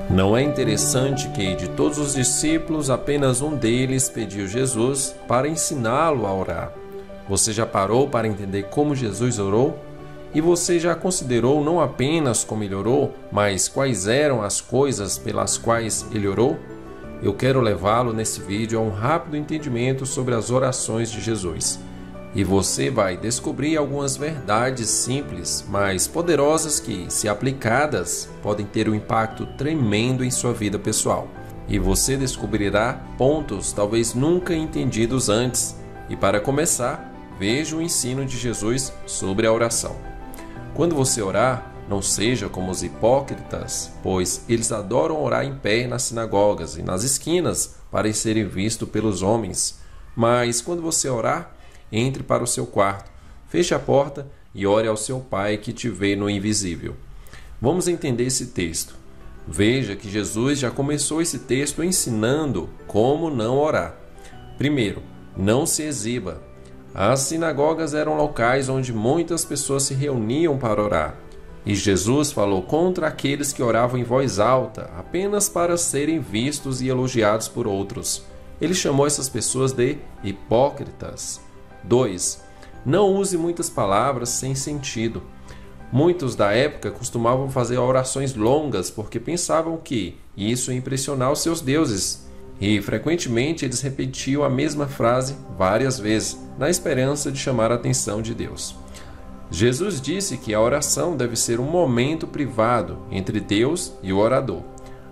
Não é interessante que, de todos os discípulos, apenas um deles pediu Jesus para ensiná-lo a orar? Você já parou para entender como Jesus orou? E você já considerou não apenas como ele orou, mas quais eram as coisas pelas quais ele orou? Eu quero levá-lo nesse vídeo a um rápido entendimento sobre as orações de Jesus. E você vai descobrir algumas verdades simples, mas poderosas que, se aplicadas, podem ter um impacto tremendo em sua vida pessoal. E você descobrirá pontos talvez nunca entendidos antes. E para começar, veja o ensino de Jesus sobre a oração. Quando você orar, não seja como os hipócritas, pois eles adoram orar em pé nas sinagogas e nas esquinas para serem vistos pelos homens. Mas quando você orar, entre para o seu quarto, feche a porta e ore ao seu Pai que te vê no invisível. Vamos entender esse texto. Veja que Jesus já começou esse texto ensinando como não orar. Primeiro, não se exiba. As sinagogas eram locais onde muitas pessoas se reuniam para orar. E Jesus falou contra aqueles que oravam em voz alta, apenas para serem vistos e elogiados por outros. Ele chamou essas pessoas de hipócritas. 2. Não use muitas palavras sem sentido. Muitos da época costumavam fazer orações longas porque pensavam que isso ia impressionar os seus deuses. E frequentemente eles repetiam a mesma frase várias vezes, na esperança de chamar a atenção de Deus. Jesus disse que a oração deve ser um momento privado entre Deus e o orador.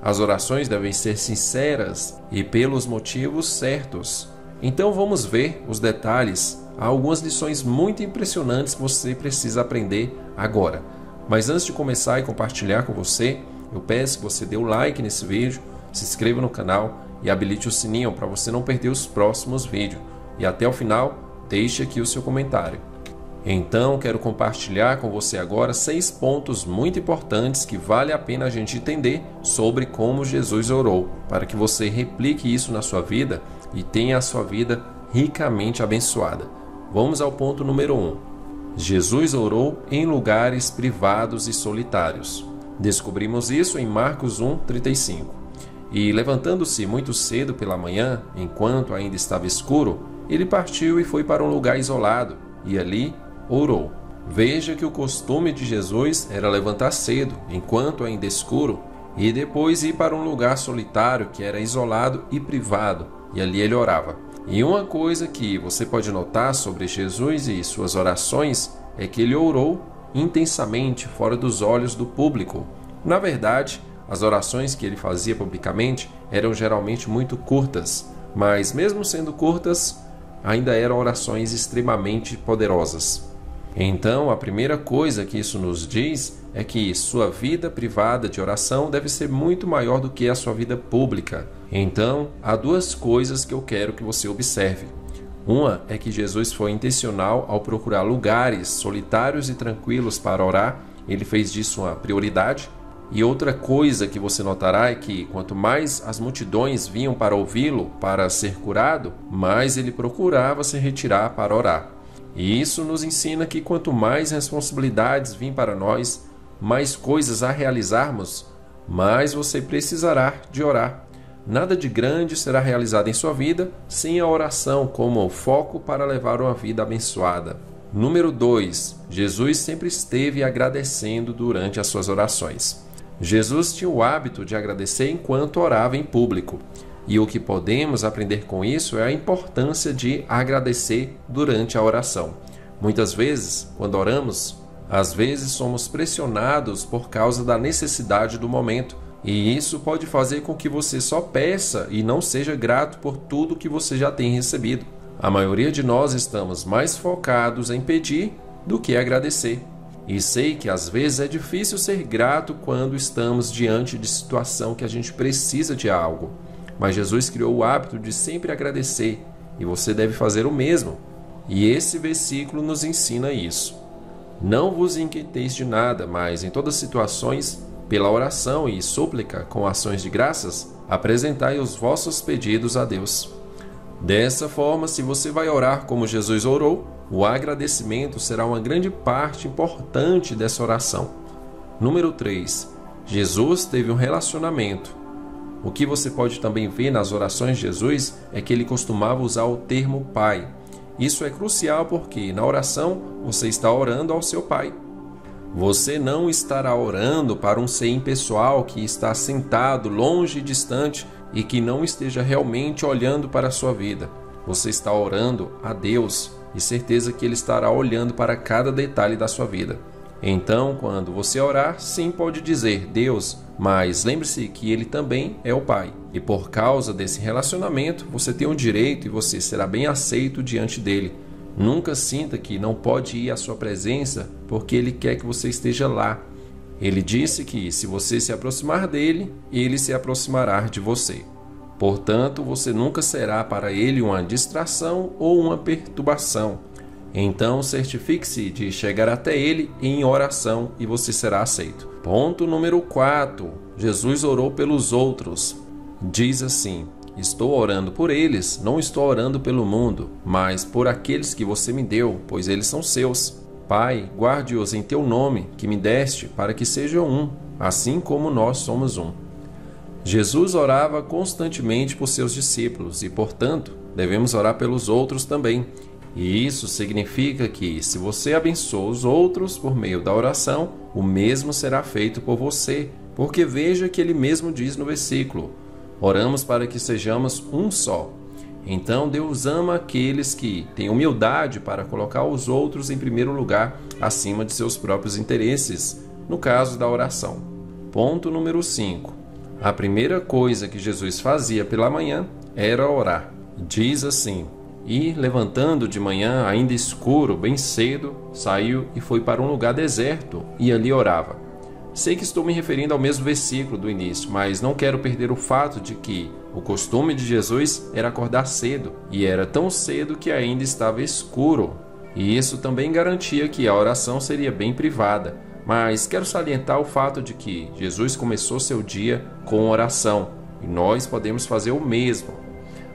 As orações devem ser sinceras e pelos motivos certos. Então vamos ver os detalhes. Há algumas lições muito impressionantes que você precisa aprender agora. Mas antes de começar e compartilhar com você, eu peço que você dê o like nesse vídeo, se inscreva no canal e habilite o sininho para você não perder os próximos vídeos. E até o final, deixe aqui o seu comentário. Então, quero compartilhar com você agora 6 pontos muito importantes que vale a pena a gente entender sobre como Jesus orou, para que você replique isso na sua vida e tenha a sua vida ricamente abençoada. Vamos ao ponto número 1. Jesus orou em lugares privados e solitários. Descobrimos isso em Marcos 1:35. E levantando-se muito cedo pela manhã, enquanto ainda estava escuro, ele partiu e foi para um lugar isolado, e ali orou. Veja que o costume de Jesus era levantar cedo, enquanto ainda escuro, e depois ir para um lugar solitário que era isolado e privado, e ali ele orava. E uma coisa que você pode notar sobre Jesus e suas orações é que ele orou intensamente fora dos olhos do público. Na verdade, as orações que ele fazia publicamente eram geralmente muito curtas, mas mesmo sendo curtas, ainda eram orações extremamente poderosas. Então, a primeira coisa que isso nos diz é que sua vida privada de oração deve ser muito maior do que a sua vida pública. Então, há 2 coisas que eu quero que você observe. Uma é que Jesus foi intencional ao procurar lugares solitários e tranquilos para orar. Ele fez disso uma prioridade. E outra coisa que você notará é que quanto mais as multidões vinham para ouvi-lo, para ser curado, mais ele procurava se retirar para orar. E isso nos ensina que quanto mais responsabilidades vêm para nós, mais coisas a realizarmos, mais você precisará de orar. Nada de grande será realizado em sua vida sem a oração como foco para levar uma vida abençoada. Número 2. Jesus sempre esteve agradecendo durante as suas orações. Jesus tinha o hábito de agradecer enquanto orava em público. E o que podemos aprender com isso é a importância de agradecer durante a oração. Muitas vezes, quando oramos, às vezes somos pressionados por causa da necessidade do momento. E isso pode fazer com que você só peça e não seja grato por tudo que você já tem recebido. A maioria de nós estamos mais focados em pedir do que agradecer. E sei que às vezes é difícil ser grato quando estamos diante de situação que a gente precisa de algo. Mas Jesus criou o hábito de sempre agradecer, e você deve fazer o mesmo. E esse versículo nos ensina isso. Não vos inquieteis de nada, mas em todas as situações, pela oração e súplica com ações de graças, apresentai os vossos pedidos a Deus. Dessa forma, se você vai orar como Jesus orou, o agradecimento será uma grande parte importante dessa oração. Número 3. Jesus teve um relacionamento. O que você pode também ver nas orações de Jesus é que ele costumava usar o termo Pai. Isso é crucial porque na oração você está orando ao seu Pai. Você não estará orando para um ser impessoal que está sentado longe e distante e que não esteja realmente olhando para a sua vida. Você está orando a Deus e certeza que Ele estará olhando para cada detalhe da sua vida. Então, quando você orar, sim, pode dizer Deus, mas lembre-se que Ele também é o Pai. E por causa desse relacionamento, você tem um direito e você será bem aceito diante dEle. Nunca sinta que não pode ir à sua presença porque Ele quer que você esteja lá. Ele disse que se você se aproximar dEle, Ele se aproximará de você. Portanto, você nunca será para Ele uma distração ou uma perturbação. Então, certifique-se de chegar até Ele em oração e você será aceito. Ponto número 4. Jesus orou pelos outros. Diz assim: estou orando por eles, não estou orando pelo mundo, mas por aqueles que você me deu, pois eles são seus. Pai, guarde-os em teu nome, que me deste, para que sejam um, assim como nós somos um. Jesus orava constantemente por seus discípulos e, portanto, devemos orar pelos outros também. E isso significa que, se você abençoa os outros por meio da oração, o mesmo será feito por você, porque veja que ele mesmo diz no versículo: oramos para que sejamos um só. Então Deus ama aqueles que têm humildade para colocar os outros em primeiro lugar, acima de seus próprios interesses, no caso da oração. Ponto número 5. A primeira coisa que Jesus fazia pela manhã era orar. Diz assim: e, levantando de manhã, ainda escuro, bem cedo, saiu e foi para um lugar deserto, e ali orava. Sei que estou me referindo ao mesmo versículo do início, mas não quero perder o fato de que o costume de Jesus era acordar cedo, e era tão cedo que ainda estava escuro. E isso também garantia que a oração seria bem privada. Mas quero salientar o fato de que Jesus começou seu dia com oração, e nós podemos fazer o mesmo.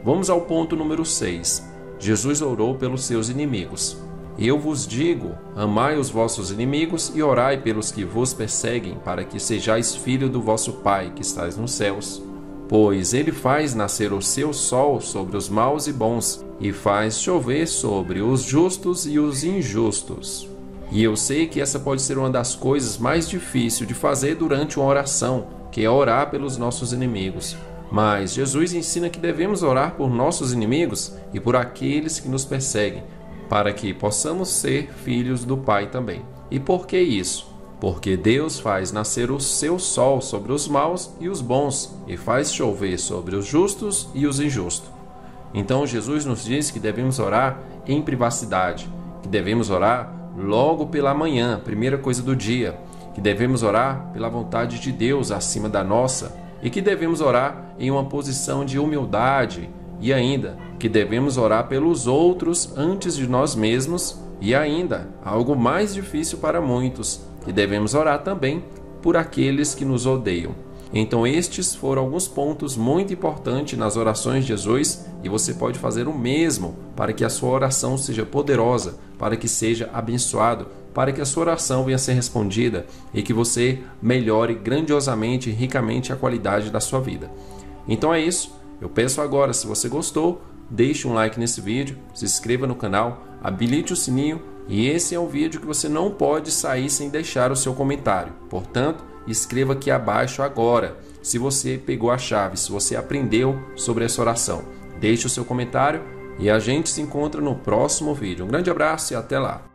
Vamos ao ponto número 6. Jesus orou pelos seus inimigos. Eu vos digo, amai os vossos inimigos e orai pelos que vos perseguem, para que sejais filho do vosso Pai que estais nos céus. Pois ele faz nascer o seu sol sobre os maus e bons, e faz chover sobre os justos e os injustos. E eu sei que essa pode ser uma das coisas mais difíceis de fazer durante uma oração, que é orar pelos nossos inimigos. Mas Jesus ensina que devemos orar por nossos inimigos e por aqueles que nos perseguem, para que possamos ser filhos do Pai também. E por que isso? Porque Deus faz nascer o seu sol sobre os maus e os bons, e faz chover sobre os justos e os injustos. Então Jesus nos diz que devemos orar em privacidade, que devemos orar logo pela manhã, primeira coisa do dia, que devemos orar pela vontade de Deus acima da nossa, e que devemos orar em uma posição de humildade, e ainda que devemos orar pelos outros antes de nós mesmos, e ainda, algo mais difícil para muitos, que devemos orar também por aqueles que nos odeiam. Então estes foram alguns pontos muito importantes nas orações de Jesus, e você pode fazer o mesmo para que a sua oração seja poderosa, para que seja abençoado, para que a sua oração venha a ser respondida e que você melhore grandiosamente e ricamente a qualidade da sua vida. Então é isso. Eu peço agora, se você gostou, deixe um like nesse vídeo, se inscreva no canal, habilite o sininho, e esse é um vídeo que você não pode sair sem deixar o seu comentário. Portanto, escreva aqui abaixo agora, se você pegou a chave, se você aprendeu sobre essa oração. Deixe o seu comentário e a gente se encontra no próximo vídeo. Um grande abraço e até lá!